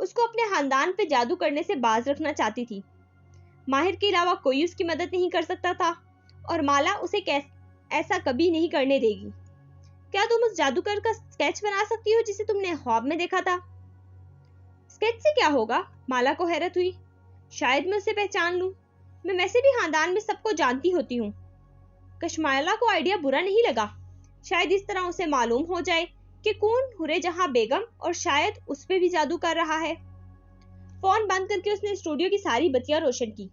اس کو اپنے خاندان پہ جادو کرنے سے باز رکھنا چاہتی تھی۔ ماہر کے علاوہ کوئی اس کی مدد نہیں کر سکتا تھا اور مالا اسے ایسا کبھی نہیں کرنے دے گی۔ کیا تم اس جادوگر کا اسکیچ بنا سکتی ہو جسے تم نے خواب میں دیکھا تھا؟ اسکیچ سے کیا ہوگا؟ مالا کو حیرت ہوئی۔ شاید میں اسے پہچان لوں، میں ویسے بھی خاندان میں سب کو جانتی ہوتی ہوں۔ کشمالا کو آئیڈیا برا نہیں لگا، شاید اس طرح اسے معلوم ہو جائے کہ کون ہورے جہاں بیگم اور شاید اس پہ بھی جادو کر رہا ہے۔ فون بند کر کے اس نے اسٹوڈیو کی ساری بتیاں روشن کی،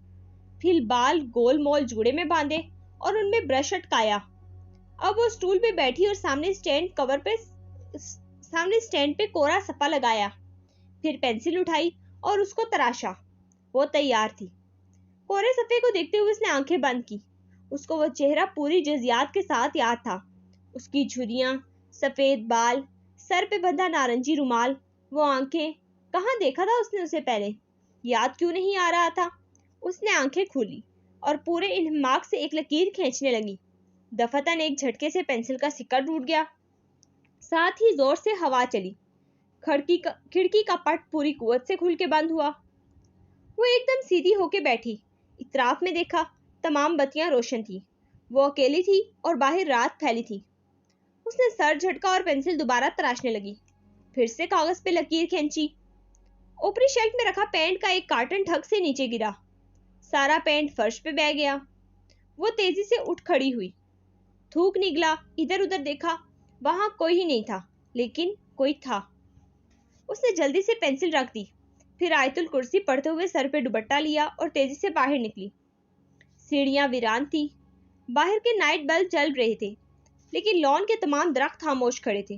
پھر بال گول مول جوڑے میں باندھے اور ان میں برش اٹکایا۔ اب وہ اسٹول پہ بیٹھی اور سامنے اسٹینڈ پہ کوڑا صفحہ لگایا، پھر پینسل اٹھائی اور اس کو تراشا۔ وہ تیار تھی۔ کوڑے صفحے کو دیکھتے ہوئے اس نے آنکھیں بند کی۔ اس کو وہ چہرہ پوری جزیات کے ساتھ یاد تھا، اس کی جھریاں، سفید بال، سر پہ بندھا نارنجی رومال، وہ آنکھیں، کہاں دیکھا تھا اس نے اسے پہلے؟ یاد کیوں نہیں آ رہا تھا؟ اس نے آنکھیں کھولی اور پورے انہماک سے ایک لکیر کھینچنے لگی۔ دفتن ایک جھٹکے سے پینسل کا سکہ ٹوٹ گیا، ساتھ ہی زور سے ہوا چلی۔ کھڑکی کا پٹ پوری قوت سے کھل کے بند ہوا۔ وہ ایک دم سیدھی ہو کے بیٹھی، اطراف میں دیکھا، تمام بتیاں روشن تھی۔ وہ اکیلی تھی اور باہر رات پھیلی تھی۔ اس نے سر جھٹکا اور پینسل دوبارہ تراشنے لگی، پھر سے کاغذ پہ لکیر کھینچی۔ اوپری شیلف میں رکھا پینٹ کا ایک کارٹن ٹھگ سے نیچے گرا، سارا پینٹ فرش پہ بہہ گیا۔ وہ تیزی سے اٹھ کھڑی ہوئی، تھوک نگلا، ادھر ادھر دیکھا، وہاں کوئی ہی نہیں تھا، لیکن کوئی تھا۔ اس نے جلدی سے پینسل رکھ دی، پھر آیت الکرسی پڑھتے ہوئے سر پہ دوپٹہ لیا اور تیزی سے باہر نکلی۔ سیڑھیاں ویران تھی، باہر کے نائٹ بلب جل رہے تھے، لیکن لان کے تمام درخت خاموش کھڑے تھے۔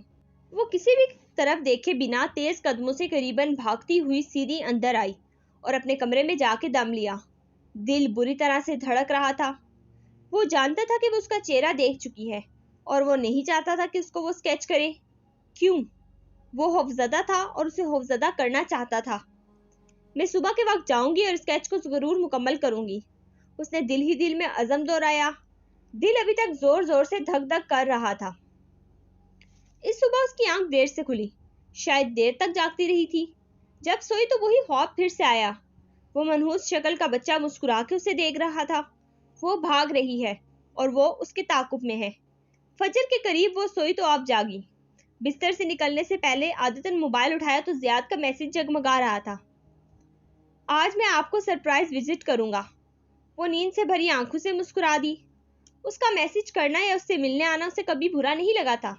وہ کسی بھی طرف دیکھے بنا تیز قدموں سے قریباً بھاگتی ہوئی سیدھی اندر آئی اور اپنے کمرے میں جا کے دم لیا۔ دل بری طرح سے دھڑک رہا تھا۔ وہ جانتا تھا کہ وہ اس کا چہرہ دیکھ چکی ہے اور وہ نہیں چاہتا تھا کہ اس کو وہ اسکیچ کرے۔ کیوں؟ وہ خوفزدہ تھا اور اسے خوفزدہ کرنا چاہتا تھا۔ میں صبح کے وقت جاؤں گی اور اسکیچ کو ضرور مکمل کروں گی، اس نے دل ہی دل میں عزم دہرایا۔ دل ابھی تک زور زور سے دھک دھک کر رہا تھا۔ اس صبح اس کی آنکھ دیر سے کھلی، شاید دیر تک جاگتی رہی تھی۔ جب سوئی تو وہی خواب پھر سے آیا۔ وہ منحوس شکل کا بچہ مسکرا کے اسے دیکھ رہا تھا۔ وہ بھاگ رہی ہے اور وہ اس کے تعاقب میں ہے۔ فجر کے قریب وہ سوئی تو آپ جاگی۔ بستر سے نکلنے سے پہلے عادتاً موبائل اٹھایا تو زیاد کا میسج جگمگا رہا تھا۔ آج میں آپ کو سرپرائز وزٹ کروں گا۔ وہ نیند سے بھری آنکھوں سے مسکرا دی۔ اس کا میسج کرنا یا اس سے ملنے آنا اسے کبھی برا نہیں لگا تھا۔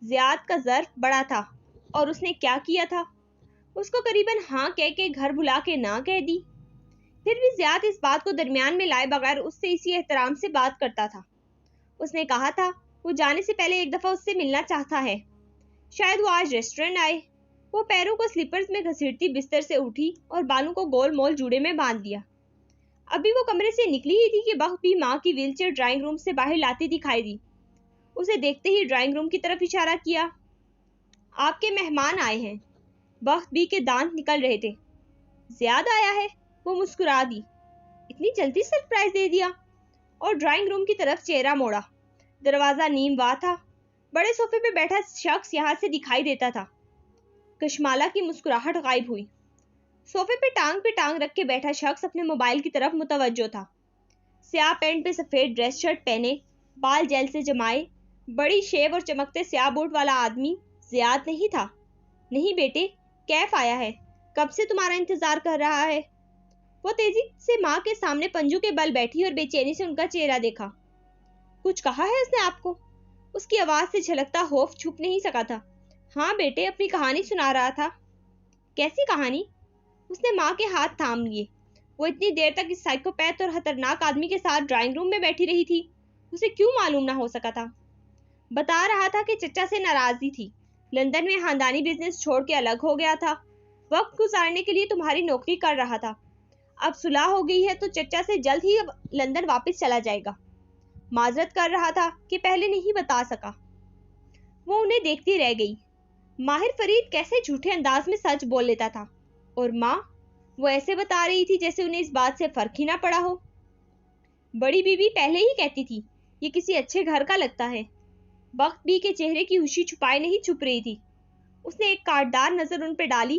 زیاد کا ظرف بڑا تھا اور اس نے کیا کیا تھا؟ اس کو قریباً ہاں کہہ کے گھر بلا کے نہ کہہ دی۔ پھر بھی زیاد اس بات کو درمیان میں لائے بغیر اس سے اسی احترام سے بات کرتا تھا۔ اس نے کہا تھا وہ جانے سے پہلے ایک دفعہ اس سے ملنا چاہتا ہے۔ شاید وہ آج ریسٹورنٹ آئے۔ وہ پیروں کو سلیپرز میں گھسیٹتی بستر سے اٹھی اور بالوں کو گول مول جوڑے میں باندھ دیا۔ ابھی وہ کمرے سے نکلی ہی تھی کہ بخت بھی ماں کی ویل چیئر ڈرائنگ روم سے باہر لاتی دکھائی دی۔ اسے دیکھتے ہی ڈرائنگ روم کی طرف اشارہ کیا۔ آپ کے مہمان آئے ہیں۔ بخت بھی کے دانت نکل رہے تھے۔ زیاد آیا ہے؟ وہ مسکرا دی۔ اتنی جلدی سرپرائز دے دیا؟ اور ڈرائنگ روم کی طرف چہرہ موڑا۔ دروازہ نیم وا تھا۔ بڑے صوفے پہ بیٹھا شخص یہاں سے دکھائی دیتا تھا۔ کشمالا کی مسکراہٹ غائب ہوئی۔ صوفے پہ ٹانگ رکھ کے بیٹھا شخص اپنے موبائل کی طرف متوجہ تھا۔ سیاہ پینٹ پہ سفید ڈریس شرٹ پہنے، بال جیل سے جمائے، بڑی شیو اور چمکتے سیاہ بوٹ والا آدمی زیاد نہیں تھا۔ نہیں بیٹے، کیف آیا ہے، کب سے تمہارا انتظار کر رہا ہے۔ وہ تیزی سے ماں کے سامنے پنجو کے بل بیٹھی اور بے چینی سے ان کا چہرہ دیکھا۔ کچھ کہا ہے اس نے آپ کو؟ اس کی آواز سے جھلکتا خوف چھپ نہیں سکا تھا۔ ہاں بیٹے، اپنی کہانی سنا رہا تھا۔ کیسی کہانی؟ اس نے ماں کے ہاتھ تھام لیے۔ وہ اتنی دیر تک اس سائیکوپیتھ اور خطرناک آدمی کے ساتھ ڈرائنگ روم میں بیٹھی رہی تھی، اسے کیوں معلوم نہ ہو سکا تھا؟ بتا رہا تھا کہ چچا سے ناراضی تھی، لندن میں خاندانی بزنس چھوڑ کے الگ ہو گیا تھا، وقت گزارنے کے لیے تمہاری نوکری کر رہا تھا، اب صلح ہو گئی ہے تو چچا سے جلد ہی لندن واپس چلا جائے گا۔ معذرت کر رہا تھا کہ پہلے نہیں بتا سکا۔ وہ انہیں دیکھتی رہ گئی۔ ماہر فرید کیسے جھوٹے انداز میں سچ بول لیتا تھا، اور ماں وہ ایسے بتا رہی تھی جیسے انہیں اس بات سے فرق ہی نہ پڑا ہو۔ بڑی بیوی پہلے ہی کہتی تھی یہ کسی اچھے گھر کا لگتا ہے۔ بخت بی کے چہرے کی خوشی چھپائے نہیں چھپ رہی تھی۔ اس نے ایک کاٹدار نظر ان پہ ڈالی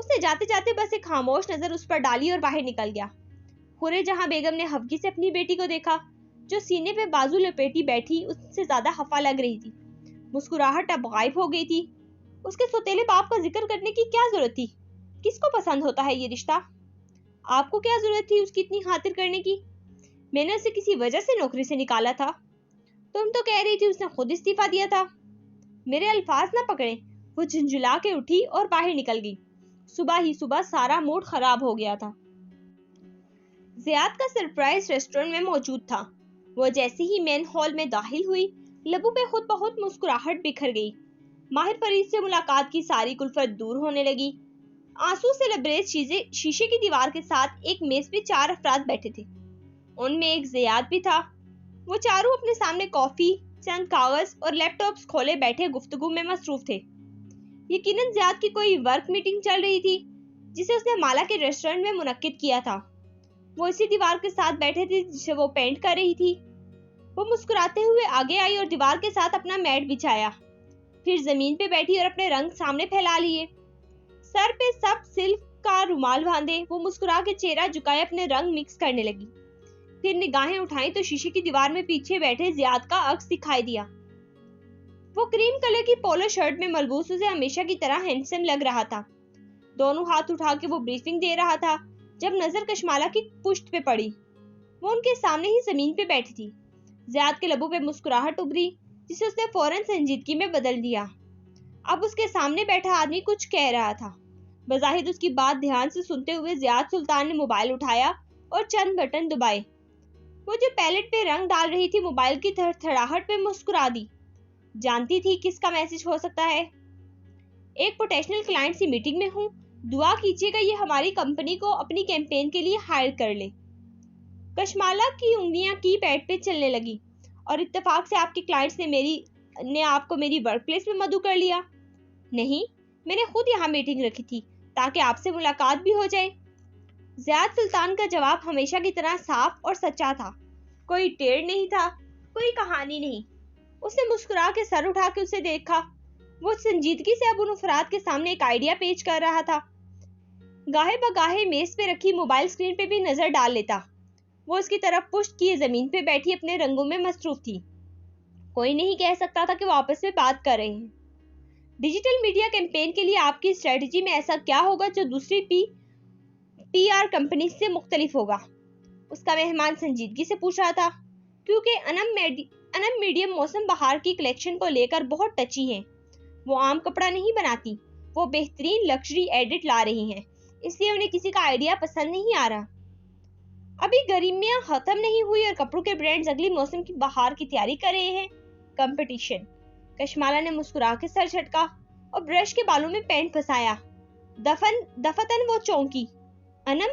اس نے جاتے جاتے بس ایک خاموش نظر اس پر ڈالی اور باہر نکل گیا۔ خورے جہاں بیگم نے حفگی سے اپنی بیٹی کو دیکھا جو سینے پہ بازو لپیٹی بیٹھی اس سے زیادہ خفا لگ رہی تھی۔ مسکراہٹ اب غائب ہو گئی تھی۔ اس کے سوتیلے باپ کا ذکر کرنے کی کیا ضرورت تھی؟ کس کو پسند ہوتا ہے یہ رشتہ؟ آپ کو کیا ضرورت تھی اس کی اتنی خاطر کرنے کی؟ میں نے اسے کسی وجہ سے نوکری سے نکالا تھا۔ تم تو کہہ رہی تھی اس نے خود استعفیٰ دیا تھا۔ میرے الفاظ نہ پکڑیں۔ وہ جھنجھلا کے اٹھی اور باہر نکل گئی۔ صبح ہی صبح سارا موڈ خراب ہو گیا تھا۔ زیاد کا سرپرائز ریسٹورنٹ میں موجود تھا۔ وہ جیسے ہی مین ہال میں داخل ہوئی لبوں پہ خود بخود مسکراہٹ بکھر گئی۔ ماہر فرید سے ملاقات کی ساری کلفت دور ہونے لگی۔ آنسو سے لبریز شیشے کی دیوار کے ساتھ ایک میز پہ 4 افراد بیٹھے تھے۔ ان میں ایک زیاد بھی تھا۔ وہ چاروں اپنے سامنے کافی، چند کاغذ اور لیپ ٹاپس کھولے بیٹھے گفتگو میں مصروف تھے۔ یقیناً زیاد کی کوئی ورک میٹنگ چل رہی تھی جسے اس نے مالا کے ریسٹورنٹ میں منعقد کیا تھا۔ وہ اسی دیوار کے ساتھ بیٹھے تھے جسے وہ پینٹ کر رہی تھی۔ وہ مسکراتے ہوئے آگے آئی اور دیوار کے ساتھ اپنا میٹ بچھایا، پھر زمین پہ بیٹھی اور اپنے رنگ سامنے پھیلا لیے۔ سر پہ سب سلک کا رومال باندھے وہ مسکرا کے چہرہ جھکائے اپنے رنگ مکس کرنے لگی۔ پھر نگاہیں اٹھائیں تو شیشے کی دیوار میں پیچھے بیٹھے زیاد کا عکس دکھائی دیا۔ وہ کریم کلر کی پولو شرٹ میں ملبوس اسے ہمیشہ کی طرح ہینڈسم لگ رہا تھا۔ دونوں ہاتھ اٹھا کے وہ بریفنگ دے رہا تھا جب نظر کشمالہ کی پشت پہ پڑی۔ وہ ان کے سامنے ہی زمین پہ بیٹھی تھی۔ زیاد کے لبوں پہ مسکراہٹ ابری جسے اس نے فوراً سنجیدگی میں بدل دیا۔ اب اس کے سامنے بیٹھا آدمی کچھ کہہ رہا تھا۔ بظاہر اس کی بات دھیان سے سنتے ہوئے زیاد سلطان نے موبائل اٹھایا اور چند بٹن دبائے۔ وہ جو پیلٹ پہ رنگ ڈال رہی تھی موبائل کی تھڑتھڑاہٹ پہ مسکرا دی۔ جانتی تھی کس کا میسج ہو سکتا ہے؟ ایک پوٹینشیل کلائنٹ سی میٹنگ میں ہوں، دعا کیجیے گا یہ ہماری کمپنی کو اپنی کیمپین کے لیے ہائر کر لے۔ کشمالہ کی انگلیاں کی پیڈ پہ چلنے لگی۔ اور اتفاق سے آپ کے کلائنٹس نے آپ کو میری ورک پلیس میں مدعو کر لیا؟ نہیں، میں نے خود یہاں میٹنگ رکھی تھی تاکہ آپ سے ملاقات بھی ہو جائے۔ زیاد سلطان کا جواب ہمیشہ کی طرح صاف اور سچا تھا۔ کوئی ٹیڑھ نہیں تھا، کوئی کہانی نہیں۔ اس نے مسکرا کے سر اٹھا کے اسے دیکھا۔ وہ سنجیدگی سے اب ان افراد کے سامنے ایک آئیڈیا پیش کر رہا تھا۔ گاہے بگاہے میز پہ رکھی موبائل سکرین پہ بھی نظر ڈال لیتا۔ وہ اس کی طرف پشت کیے زمین پہ بیٹھی اپنے رنگوں میں مصروف تھی۔ کوئی نہیں کہہ سکتا تھا کہ وہ آپس میں بات کر رہے ہیں۔ ڈیجیٹل میڈیا کیمپین کے لیے آپ کی اسٹریٹجی میں ایسا کیا ہوگا جو دوسری پی آر کمپنی سے مختلف ہوگا؟ اس کا مہمان سنجیدگی سے پوچھ رہا تھا، کیونکہ انم میڈیم موسم بہار کی کلیکشن کو لے کر بہت ٹچی ہیں۔ وہ عام کپڑا نہیں بناتی، وہ بہترین لکشری ایڈٹ لا رہی ہیں، اس لیے انہیں کسی کا آئیڈیا پسند نہیں آ رہا۔ ابھی گرمیاں ختم نہیں ہوئی اور کپڑوں کے برانڈز اگلی موسم کی بہار کی تیاری کر رہے ہیں۔ کمپٹیشن۔ کشمالہ نے مسکرا کے سر جھٹکا اور برش کے بالوں میں پینٹ پھنسایا۔ دفتن وہ چونکی۔ انم؟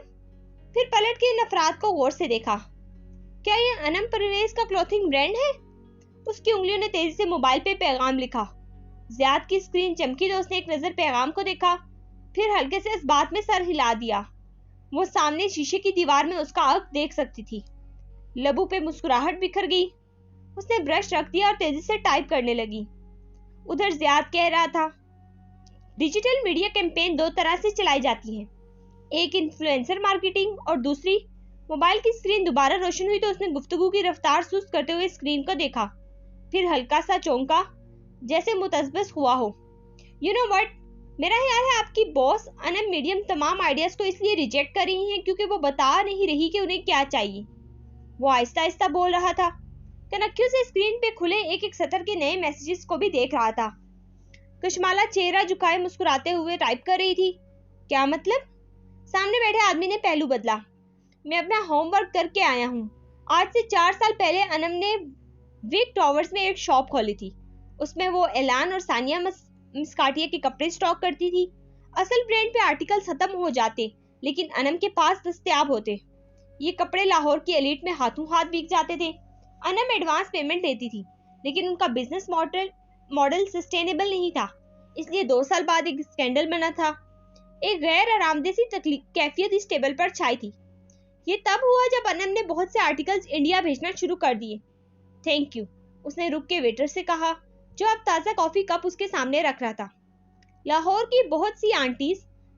پھر پلٹ کے ان افراد کو غور سے دیکھا۔ کیا یہ انم پرویز کا کلوتھنگ برانڈ ہے؟ اس کی انگلیوں نے تیزی سے موبائل پہ پیغام لکھا۔ زیاد کی سکرین چمکی تو اس نے ایک نظر پیغام کو دیکھا، پھر ہلکے سے اس بات میں سر ہلا دیا۔ وہ سامنے شیشے کی دیوار میں اس کا عکس دیکھ سکتی تھی۔ لبوں پہ مسکراہٹ بکھر گئی۔ اس نے برش رکھ دیا اور تیزی سے ٹائپ کرنے لگی۔ ادھر زیاد کہہ رہا تھا، ڈیجیٹل میڈیا کیمپین 2 طرح سے چلائی جاتی ہیں، ایک انفلوئنسر مارکیٹنگ اور دوسری۔ موبائل کی سکرین دوبارہ روشن ہوئی تو اس نے گفتگو کی رفتار سست کرتے ہوئے سکرین کو دیکھا، پھر ہلکا سا چونکا جیسے متذبذب ہوا ہو۔ یو نو وٹ، میرا خیال ہے آپ کی باس انم میڈیم تمام آئیڈیاز کو اس لیے ریجیکٹ کر رہی ہیں کیونکہ وہ بتا نہیں رہی کہ انہیں کیا چاہیے۔ وہ آہستہ آہستہ بول رہا تھا، کنکھیوں سے سکرین پہ کھلے ایک ایک سطر کے نئے میسیجز کو بھی دیکھ رہا تھا۔ کشمالہ چہرہ جھکائے مسکراتے ہوئے ٹائپ کر رہی تھی۔ کیا مطلب؟ سامنے بیٹھے آدمی نے پہلو بدلا۔ میں اپنا ہوم ورک کر کے آیا ہوں۔ آج سے 4 سال پہلے انم نے ویک ٹاورز میں ایک شاپ کھولی تھی۔ اس میں وہ اعلان اور ثانیہ مسکاٹیا کے کپڑے سٹاک کرتی تھی۔ اصل برانڈ پہ آرٹیکل ختم ہو جاتے لیکن انم کے پاس دستیاب ہوتے۔ یہ کپڑے لاہور کی ایلیٹ میں ہاتھوں ہاتھ بک جاتے تھے۔ انم ایڈوانس پیمنٹ لیتی تھی لیکن ان کا بزنس ماڈل سسٹینیبل نہیں تھا، اس لیے 2 سال بعد ایک اسکینڈل بنا تھا۔ ایک غیر آرامدہ سی کیفیت اس ٹیبل پر چھائی تھی۔ یہ تب ہوا جب انم نے بہت سے آرٹیکلز انڈیا بھیجنا شروع کر دیے۔ تھینک یو، اس نے رک کے ویٹر سے کہا جو اب تازہ کافی کپ اس کے سامنے رکھ رہا تھا۔ لاہور کی بہت سی آنٹیز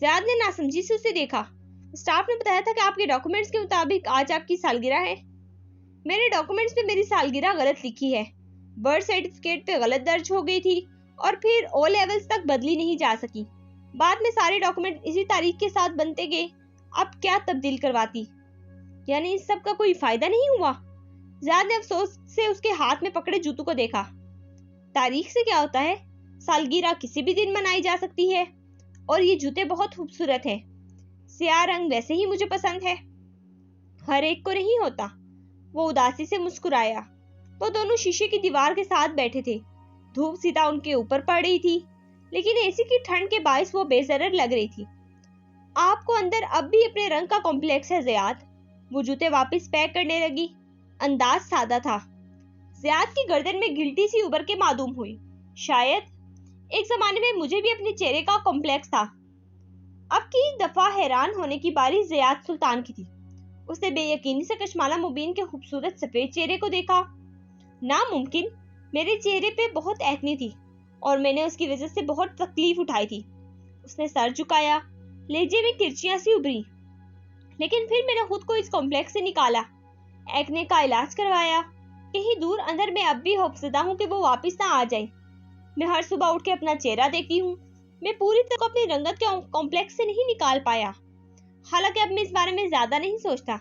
زیاد نے ناسمجھی سے اسے دیکھا۔ اسٹاف نے بتایا تھا کہ آپ کے ڈاکومنٹس کے مطابق آج آپ کی سالگرہ ہے۔ میرے ڈاکومنٹس پہ میری سالگرہ غلط لکھی ہے، برتھ سرٹیفکیٹ پہ غلط درج ہو گئی تھی اور پھر او لیولز تک بدلی نہیں جا سکی۔ بعد میں سارے ڈاکومنٹ اسی تاریخ کے ساتھ بنتے گئے، اب کیا تبدیل کرواتی؟ یعنی اس سب کا کوئی فائدہ نہیں ہوا؟ زیاد نے افسوس سے اس کے ہاتھ میں پکڑے جوتوں کو دیکھا۔ تاریخ سے کیا ہوتا ہے؟ سالگرہ کسی بھی دن منائی جا سکتی ہے، اور یہ جوتے بہت خوبصورت ہیں۔ سیاہ رنگ ویسے ہی مجھے پسند ہے، ہر ایک کو نہیں ہوتا۔ وہ اداسی سے مسکرایا۔ وہ دونوں شیشے کی دیوار کے ساتھ بیٹھے تھے۔ دھوپ سیدھا ان کے اوپر پڑ رہی تھی، لیکن اے سی کی ٹھنڈ کے باعث وہ بے ضرر لگ رہی تھی۔ آپ کو اندر اب بھی اپنے رنگ کا کمپلیکس ہے زیاد۔ وہ جوتے واپس پیک کرنے لگی۔ انداز سادہ تھا۔ زیاد کی گردن میں گلٹی سی ابھر کے معدوم ہوئی۔ شاید ایک زمانے میں مجھے بھی اپنے چہرے کا کمپلیکس تھا۔ اب کی دفعہ حیران ہونے کی باری زیاد سلطان کی تھی۔ اس نے بے یقینی سے کشمالہ مبین کے خوبصورت سفید چہرے کو دیکھا۔ ناممکن، میرے چہرے پہ بہت ایکنی تھی اور میں نے اس کی وجہ سے بہت تکلیف اٹھائی تھی۔ اس نے سر جھکایا، لہجے میں کرچیاں سی ابھری۔ لیکن پھر میں نے خود کو اس کمپلیکس سے نکالا، ایکنے کا علاج کروایا۔ کہیں دور اندر میں اب بھی خوفزدہ ہوں کہ وہ واپس نہ آ جائے۔ میں ہر صبح اٹھ کے اپنا چہرہ دیکھتی ہوں۔ میں پوری طرح اپنی رنگت کے کمپلیکس سے نہیں نکال پایا۔ حالانکہ اب میں اس بارے میں زیادہ نہیں سوچتا،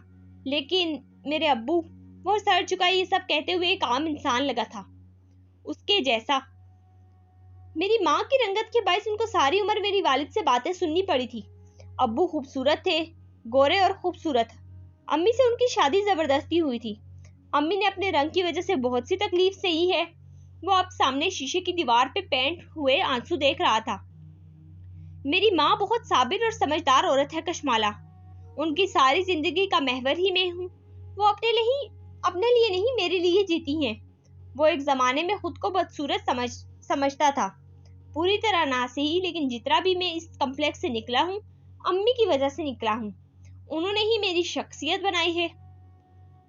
لیکن میرے ابو، وہ سر جھکائے یہ سب کہتے ہوئے ایک عام انسان لگا تھا، اس کے جیسا۔ میری ماں کی رنگت کے باعث ان کو ساری عمر میری والد سے باتیں سننی پڑی تھی۔ ابو خوبصورت تھے، گورے اور خوبصورت۔ امی سے ان کی شادی زبردستی ہوئی تھی۔ امی نے اپنے رنگ کی وجہ سے بہت سی تکلیف سہی ہے۔ وہ اب سامنے شیشے کی دیوار پہ پینٹ ہوئے آنسو دیکھ رہا تھا۔ میری ماں بہت صابر اور سمجھدار عورت ہے کشمالہ۔ ان کی ساری زندگی کا محور ہی میں ہوں۔ وہ اپنے لیے نہیں میرے لیے جیتی ہیں۔ وہ ایک زمانے میں خود کو بدصورت سمجھتا تھا، پوری طرح نہ صحیح، لیکن جتنا بھی میں اس کمپلیکس سے نکلا ہوں، امی کی وجہ سے نکلا ہوں۔ انہوں نے ہی میری شخصیت بنائی ہے۔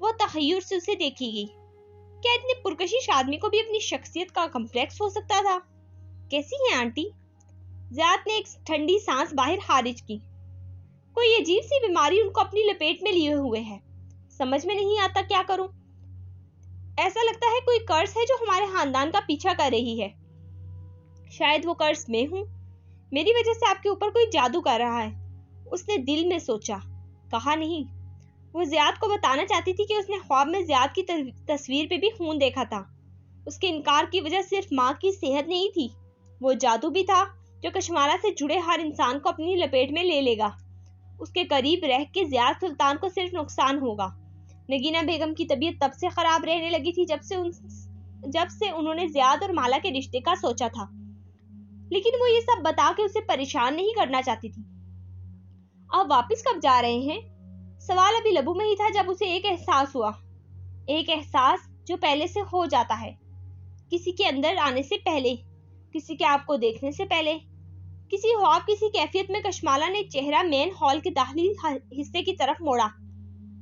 وہ تحیر سے اسے دیکھی گئی۔ کیا اتنے پرکشش آدمی کو بھی اپنی شخصیت کا کمپلیکس ہو سکتا تھا؟ کیسی ہیں آنٹی؟ زیاد نے ایک ٹھنڈی سانس باہر خارج کی۔ کوئی عجیب سی بیماری ان کو اپنی لپیٹ میں لیے ہوئے ہے۔ سمجھ میں نہیں آتا کیا کروں۔ ایسا لگتا ہے کوئی قرض ہے جو ہمارے خاندان کا پیچھا کر رہی ہے۔ شاید وہ قرض میں ہوں۔ میری وجہ سے آپ کے اوپر کوئی جادو کر رہا ہے۔ اس نے دل میں سوچا، کہا نہیں۔ وہ زیاد کو بتانا چاہتی تھی کہ اس نے خواب میں زیاد کی تصویر پہ بھی خون دیکھا تھا۔ اس کے انکار کی وجہ صرف ماں کی صحت نہیں تھی، وہ جادو بھی تھا جو کشمالہ سے جڑے ہر انسان کو اپنی لپیٹ میں لے لے گا۔ اس کے قریب رہ کے زیاد سلطان کو صرف نقصان ہوگا۔ نگینہ بیگم کی طبیعت تب سے خراب رہنے لگی تھی جب سے انہوں نے زیاد اور مالا کے رشتے کا سوچا تھا، لیکن وہ یہ سب بتا کے اسے پریشان نہیں کرنا چاہتی تھی۔ آپ واپس کب جا رہے ہیں؟ سوال ابھی لبوں میں ہی تھا جب اسے ایک احساس ہوا، ایک احساس جو پہلے سے ہو جاتا ہے، کسی کے اندر آنے سے پہلے، کسی کے آپ کو دیکھنے سے پہلے، کسی خواب کسی کیفیت میں کشمالہ نے چہرہ مین ہال کے داخلی حصے کی طرف موڑا۔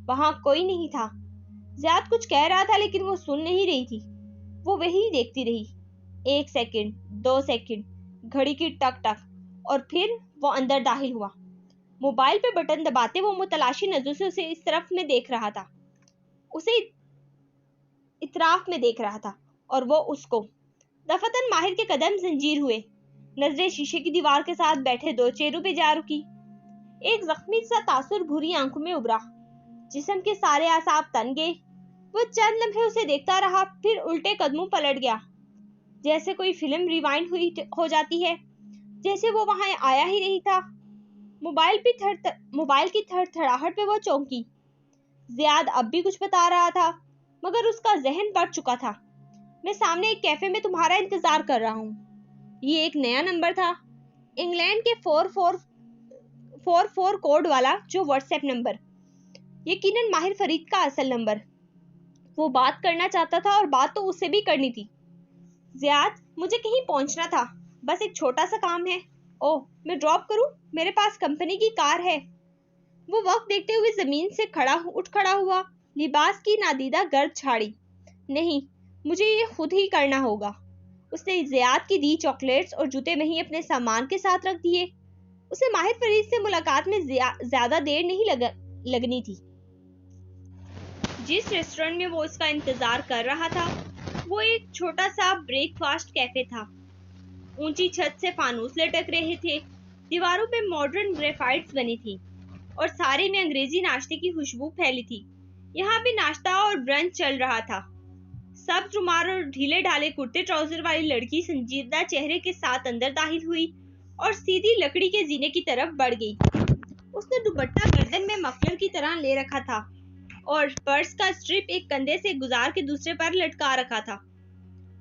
وہاں کوئی نہیں تھا۔ زیاد کچھ کہہ رہا تھا لیکن وہ سن نہیں رہی تھی۔ وہ وہی دیکھتی رہی۔ 1 سیکنڈ، 2 سیکنڈ، گھڑی کی ٹک ٹک، اور پھر وہ اندر داخل ہوا۔ موبائل پہ بٹن دباتے وہ متلاشی نظروں سے اسے اس طرف میں دیکھ رہا تھا، اسے اطراف میں دیکھ رہا تھا، اور وہ اس کو۔ دفتن ماہر کے قدم زنجیر ہوئے، نظریں شیشے کی دیوار کے ساتھ بیٹھے دو چہروں پہ جا رکی۔ ایک زخمی سا تاثر بھوری آنکھوں میں ابھرا، جسم کے سارے اعصاب تن گئے۔ وہ چند لمحے اسے دیکھتا رہا، پھر الٹے قدموں پلٹ گیا، جیسے کوئی فلم ریوائنڈ ہو جاتی ہے، جیسے وہ وہاں آیا ہی نہیں تھا۔ موبائل کی تھڑتھڑاہٹ پہ وہ چونکی۔ زیاد اب بھی کچھ بتا رہا تھا، مگر اس کا ذہن بڑھ چکا تھا۔ میں سامنے ایک کیفے میں تمہارا انتظار کر رہا ہوں۔ یہ ایک نیا نمبر تھا، انگلینڈ کے 4444 کوڈ والا جو واٹس ایپ نمبر، یقیناً ماہر فرید کا اصل نمبر۔ وہ بات کرنا چاہتا تھا، اور بات تو اسے بھی کرنی تھی۔ زیاد، مجھے کہیں پہنچنا تھا، بس ایک چھوٹا سا کام ہے۔ اوہ، میں ڈراپ کروں؟ میرے پاس کمپنی کی کار ہے۔ وہ وقت دیکھتے ہوئے زمین سے اٹھ کھڑا ہوا، لباس کی نادیدہ گرد چھاڑی۔ نہیں، مجھے یہ خود ہی کرنا ہوگا۔ اس نے زیاد کی دی چاکلیٹس اور جوتے وہیں اپنے سامان کے ساتھ رکھ دیے۔ اسے ماہر فرید سے ملاقات میں زیادہ دیر نہیں لگنی تھی۔ جس ریسٹورنٹ میں وہ اس کا انتظار کر رہا تھا وہ ایک چھوٹا سا بریک فاسٹ کیفے تھا۔ اونچی چھت سے فانوس لٹک رہے تھے، دیواروں پہ ماڈرن گریفائٹس بنی تھی اور سارے میں انگریزی ناشتے کی خوشبو پھیلی تھی۔ یہاں بھی ناشتہ اور برنچ چل رہا تھا۔ سبز رومال اور ڈھیلے ڈھالے کرتے ٹراؤزر والی لڑکی سنجیدہ چہرے کے ساتھ اندر داخل ہوئی اور سیدھی لکڑی کے زینے کی طرف بڑھ گئی۔ اس نے دوپٹہ گردن میں مفلر کی طرح لے رکھا تھا اور پرس کا اسٹرپ ایک کندھے سے گزار کے دوسرے پر لٹکا رکھا تھا۔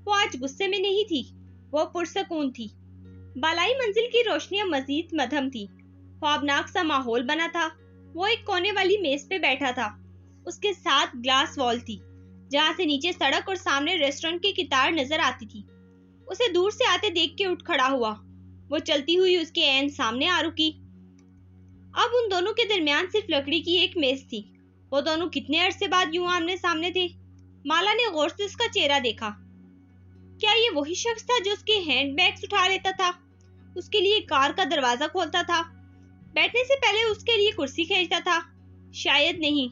وہ آج غصے میں نہیں تھی، وہ پرسکون تھی۔ بالائی منزل کی روشنیاں مزید مدھم تھی، خوابناک سا ماحول بنا تھا۔ وہ ایک کونے والی میز پہ بیٹھا تھا، اس کے ساتھ گلاس وال تھی جہاں سے نیچے سڑک اور سامنے ریسٹورنٹ کی قطار نظر آتی تھی۔ اسے دور سے آتے دیکھ کے اٹھ کھڑا ہوا، وہ چلتی ہوئی اس کے عین سامنے آ رکی۔ اب ان دونوں کے درمیان صرف لکڑی کی ایک میز تھی۔ وہ دونوں کتنے عرصے بعد یوں آمنے سامنے تھے۔ مالا نے غور سے اس کا چہرہ دیکھا۔ کیا یہ وہی شخص تھا جو اس کے ہینڈ بیگز اٹھا لیتا تھا، اس کے لیے کار کا دروازہ کھولتا تھا، بیٹھنے سے پہلے اس کے لیے کرسی کھینچتا تھا؟ شاید نہیں،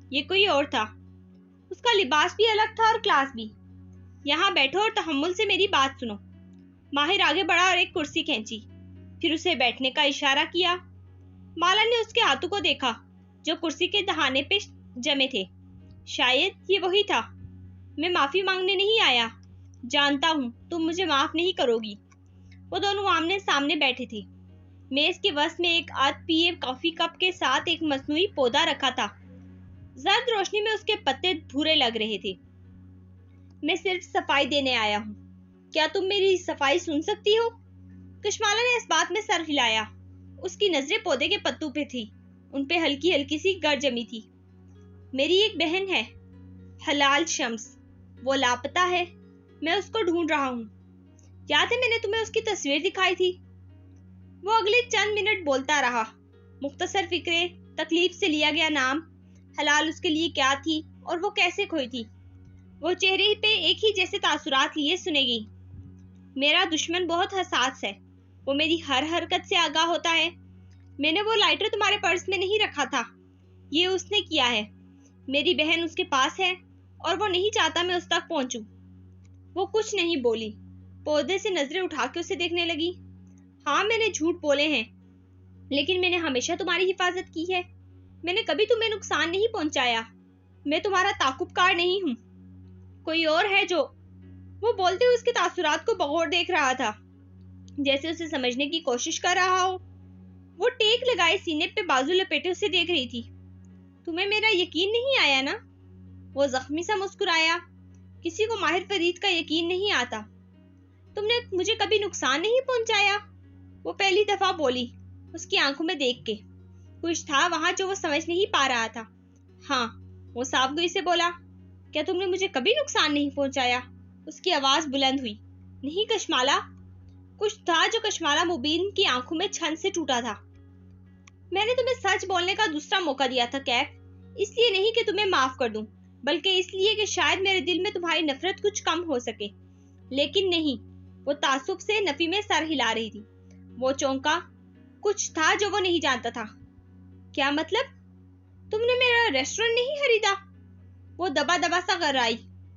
یہ کوئی اور تھا۔ اس کا لباس بھی الگ تھا اور کلاس بھی۔ یہاں بیٹھو اور تحمل سے میری بات سنو۔ ماہر آگے بڑھا اور ایک کرسی کھینچی، پھر اسے بیٹھنے کا اشارہ کیا۔ مالا نے اس کے ہاتھوں کو دیکھا جو کرسی کے دہانے پہ جمے تھے۔ شاید یہ وہی تھا۔ میں معافی مانگنے نہیں آیا، جانتا ہوں تم مجھے معاف نہیں کرو گی۔ وہ دونوں آمنے سامنے بیٹھے تھے۔ میز کے وسط میں ایک آدھ پیے کافی کپ کے ساتھ ایک مصنوعی پودا رکھا تھا۔ زرد روشنی میں اس کے پتے بھورے لگ رہے تھے۔ میں صرف صفائی دینے آیا ہوں، کیا تم میری صفائی سن سکتی ہو؟ کشمالا نے اس بات میں سر ہلایا۔ اس کی نظریں پودے کے پتوں پہ تھی، ان پہ ہلکی ہلکی سی گرد جمی تھی۔ میری ایک بہن ہے، حلال شمس، وہ لاپتہ ہے، میں اس کو ڈھونڈ رہا ہوں۔ یاد ہے میں نے تمہیں اس کی تصویر دکھائی تھی؟ وہ اگلے چند منٹ بولتا رہا، مختصر فکرے، تکلیف سے لیا گیا نام، حلال اس کے لیے کیا تھی اور وہ کیسے کھوئی تھی۔ وہ چہرے پہ ایک ہی جیسے تاثرات لیے سنے گی۔ میرا دشمن بہت حساس ہے، وہ میری ہر حرکت سے آگاہ ہوتا ہے۔ میں نے وہ لائٹر تمہارے پرس میں نہیں رکھا تھا، یہ اس نے کیا ہے۔ میری بہن اس کے پاس ہے اور وہ نہیں چاہتا میں اس تک پہنچوں۔ وہ کچھ نہیں بولی، پودے سے نظریں اٹھا کے اسے دیکھنے لگی۔ ہاں میں نے جھوٹ بولے ہیں، لیکن میں نے ہمیشہ تمہاری حفاظت کی ہے۔ میں نے کبھی تمہیں نقصان نہیں پہنچایا۔ میں تمہارا تعاقب کار نہیں ہوں، کوئی اور ہے جو… وہ بولتے ہوئے اس کے تاثرات کو بغور دیکھ رہا تھا، جیسے اسے سمجھنے کی کوشش کر رہا ہو۔ وہ ٹیک لگائے سینے پہ بازو لپیٹے اسے دیکھ رہی تھی۔ تمہیں میرا یقین نہیں آیا نا؟ وہ زخمی سا مسکرایا۔ کسی کو ماہر فرید کا یقین نہیں آتا۔ تم نے مجھے کبھی نقصان نہیں پہنچایا، وہ پہلی دفعہ بولی، اس کی آنکھوں میں دیکھ کے۔ کچھ تھا وہاں جو وہ سمجھ نہیں پا رہا تھا۔ ہاں، وہ صاف گوئی سے بولا، کیا تم نے مجھے کبھی نقصان نہیں پہنچایا؟ اس کی آواز بلند ہوئی۔ نہیں کشمالا۔ کچھ تھا جو کشمالا مبین کی آنکھوں میں چھن سے ٹوٹا تھا۔ میں نے تمہیں سچ بولنے کا دوسرا موقع دیا تھا کیف، اس لیے نہیں کہ تمہیں معاف کر دوں، بلکہ اس لیے کہ شاید میرے دل میں تمہاری نفرت کچھ کم ہو سکے۔ لیکن نہیں۔ وہ تعصب سے نفی میں سر ہلا رہی تھی۔ وہ چونکا۔ کچھ تھا جو وہ نہیں جانتا تھا۔ کیا مطلب؟ تم نے میرا ریسٹورنٹ نہیں خریدا؟ وہ دبا دبا سا گھرائی۔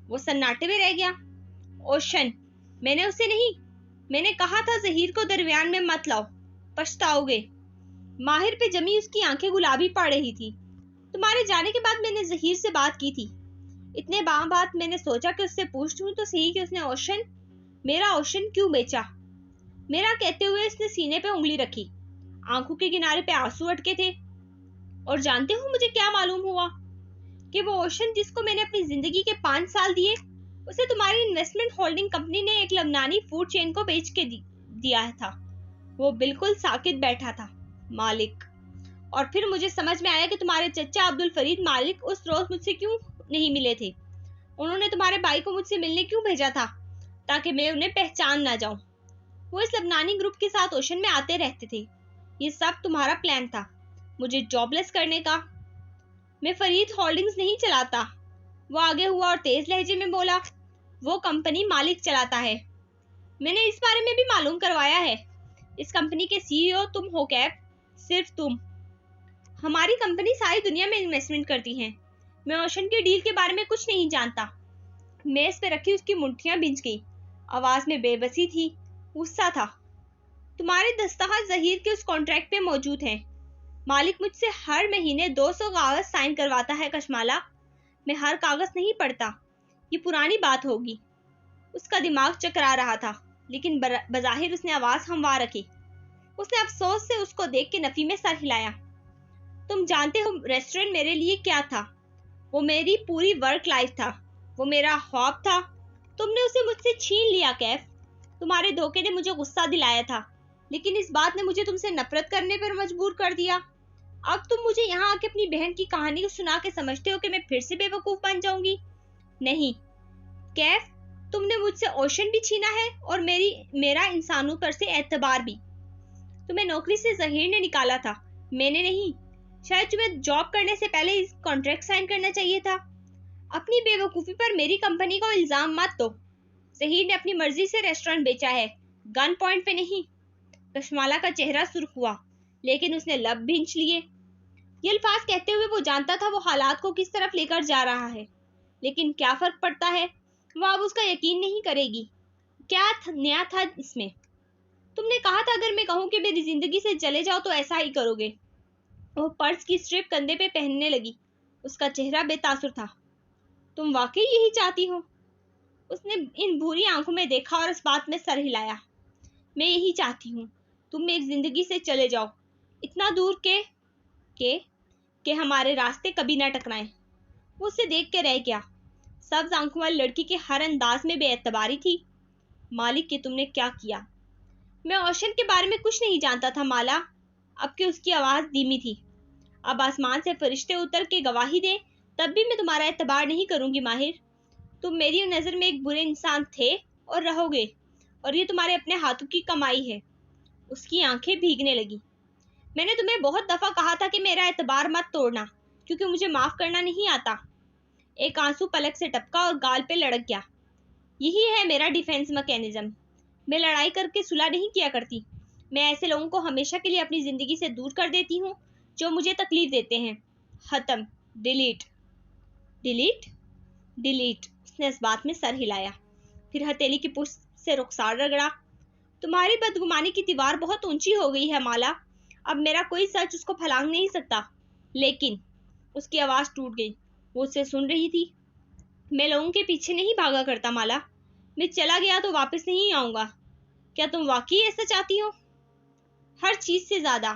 وہ سناٹے میں رہ گیا۔ اوشن، میں نے اسے نہیں، میں نے کہا تھا ظہیر کو درمیان میں مت لاؤ، پچھتاؤ گے۔ ماہر پہ جمی اس کی آنکھیں گلابی پڑ رہی تھی۔ تمہارے جانے کے بعد میں نے ظہیر سے بات کی تھی۔ اتنے بعد میں نے سوچا کہ اس سے پوچھوں تو صحیح کہ اس نے اوشن، میرا اوشن کیوں بیچا۔ میرا کہتے ہوئے اس نے سینے پہ انگلی رکھی، آنکھوں کے کنارے پہ آنسو اٹکے تھے۔ اور جانتے ہو مجھے کیا معلوم ہوا؟ کہ وہ اوشن جس کو میں نے اپنی زندگی کے 5 سال دیے، اسے تمہاری انویسٹمنٹ ہولڈنگ کمپنی نے ایک لبنانی فوڈ چین کو بیچ کے دیا تھا۔ وہ بالکل ساکت بیٹھا تھا۔ مالک۔ اور پھر مجھے سمجھ میں آیا کہ تمہارے چچا عبدالفرید مالک اس روز مجھ سے کیوں نہیں ملے تھے۔ انہوں نے تمہارے بھائی کو مجھ سے ملنے کیوں بھیجا تھا؟ تاکہ میں انہیں پہچان نہ جاؤں۔ وہ اس لبنانی گروپ کے ساتھ اوشن میں آتے رہتے تھے۔ یہ سب تمہارا پلان تھا، مجھے جاب لیس کرنے کا۔ میں فرید ہولڈنگز نہیں چلاتا۔ وہ آگے ہوا اور تیز لہجے میں بولا، وہ کمپنی مالک چلاتا ہے۔ میں نے اس بارے میں بھی معلوم کروایا ہے۔ اس کمپنی کے CEO تم ہو کیف، صرف تم۔ ہماری کمپنی ساری دنیا میں انویسٹمنٹ کرتی ہے۔ میں اوشن کے ڈیل کے بارے میں کچھ نہیں جانتا۔ میز پہ رکھی اس کی منٹھیاں بھنج گئی، آواز میں بے بسی تھی، غصہ تھا۔ تمہارے دستخط ظہیر کے اس کانٹریکٹ پہ موجود ہیں۔ مالک مجھ سے ہر مہینے 200 کاغذ سائن کرواتا ہے کشمالا۔ میں ہر کاغذ نہیں پڑھتا۔ یہ پرانی بات ہوگی۔ اس کا دماغ چکرا رہا تھا، لیکن بظاہر اس نے آواز ہموار رکھی۔ اس نے افسوس سے اس کو دیکھ کے نفی میں سر ہلایا۔ تم جانتے ہو ریسٹورنٹ میرے لیے کیا تھا؟ وہ میری پوری ورک لائف تھا۔ وہ میرا خواب تھا۔ تم نے اسے مجھ سے چھین لیا کیف۔ تمہارے دھوکے نے مجھے غصہ دلایا تھا، لیکن اس بات نے مجھے تم سے نفرت کرنے پر مجبور کر دیا۔ اب تم مجھے یہاں آ کے اپنی بہن کی کہانی کو سنا کے سمجھتے ہو کہ میں پھر سے بے وقوف بن جاؤں گی؟ نہیں کیف، تم نے مجھ سے اوشن بھی چھینا ہے اور میرا انسانوں پر سے اعتبار بھی۔ تمہیں نوکری سے ظہیر نے نکالا تھا، میں نے نہیں۔ شاید تمہیں جاب کرنے سے پہلے اس کانٹریکٹ سائن کرنا چاہیے تھا۔ اپنی بے وقوفی پر میری کمپنی کو الزام مت دو۔ ظہیر نے اپنی مرضی سے ریسٹورنٹ بیچا ہے، گن پوائنٹ پہ نہیں۔ کشمالا کا چہرہ سرخ ہوا، لیکن اس نے لب بھینچ لیے۔ یہ الفاظ کہتے ہوئے وہ جانتا تھا وہ حالات کو کس طرف لے کر جا رہا ہے، لیکن کیا فرق پڑتا ہے؟ وہ اب اس کا یقین نہیں کرے گی۔ کیا نیا تھا اس میں؟ تم نے کہا تھا اگر میں کہوں کہ میری زندگی سے چلے جاؤ تو ایسا ہی کرو گے۔ وہ پرس کی اسٹرپ کندھے پہ پہننے لگی۔ اس کا چہرہ بے تاثر تھا۔ تم واقعی یہی چاہتی ہو؟ اس نے ان بھوری آنکھوں میں دیکھا اور اس بات میں سر ہلایا۔ میں یہی چاہتی ہوں، تم میری زندگی سے چلے جاؤ، اتنا دور کہ ہمارے راستے کبھی نہ ٹکرائیں۔ وہ اسے دیکھ کے رہ گیا۔ سبز آنکھوں والی لڑکی کے ہر انداز میں بے اعتباری تھی۔ مالک کہ تم نے کیا کیا؟ میں اوشن کے بارے میں کچھ نہیں جانتا تھا مالا۔ اب کہ اس کی آواز دھیمی تھی۔ اب آسمان سے فرشتے اتر کے گواہی دیں تب بھی میں تمہارا اعتبار نہیں کروں گی ماہر۔ تم میری نظر میں ایک برے انسان تھے اور رہو گے، اور یہ تمہارے اپنے ہاتھوں کی کمائی ہے۔ اس کی آنکھیں بھیگنے لگی۔ میں نے تمہیں بہت دفعہ کہا تھا کہ میرا اعتبار مت توڑنا، کیونکہ مجھے معاف کرنا نہیں آتا۔ ایک آنسو پلک سے ٹپکا اور گال پہ لڑک گیا۔ یہی ہے میرا ڈیفینس میکینزم۔ میں لڑائی کر کے صلح نہیں کیا کرتی۔ میں ایسے لوگوں کو ہمیشہ کے لیے اپنی زندگی سے دور کر دیتی ہوں جو مجھے تکلیف دیتے ہیں۔ ختم۔ ڈیلیٹ۔ ڈیلیٹ؟ ڈیلیٹ۔ اس نے اس بات میں سر ہلایا، پھر ہتھیلی کی پشت سے رخسار رگڑا۔ تمہاری بدگمانی کی دیوار بہت اونچی ہو گئی ہے مالا۔ اب میرا کوئی سچ اس کو پھلانگ نہیں سکتا۔ لیکن اس کی آواز ٹوٹ گئی۔ وہ اسے سن رہی تھی۔ میں لوگوں کے پیچھے نہیں بھاگا کرتا مالا۔ میں چلا گیا تو واپس نہیں آؤں گا۔ کیا تم واقعی ایسا چاہتی ہو؟ ہر چیز سے زیادہ۔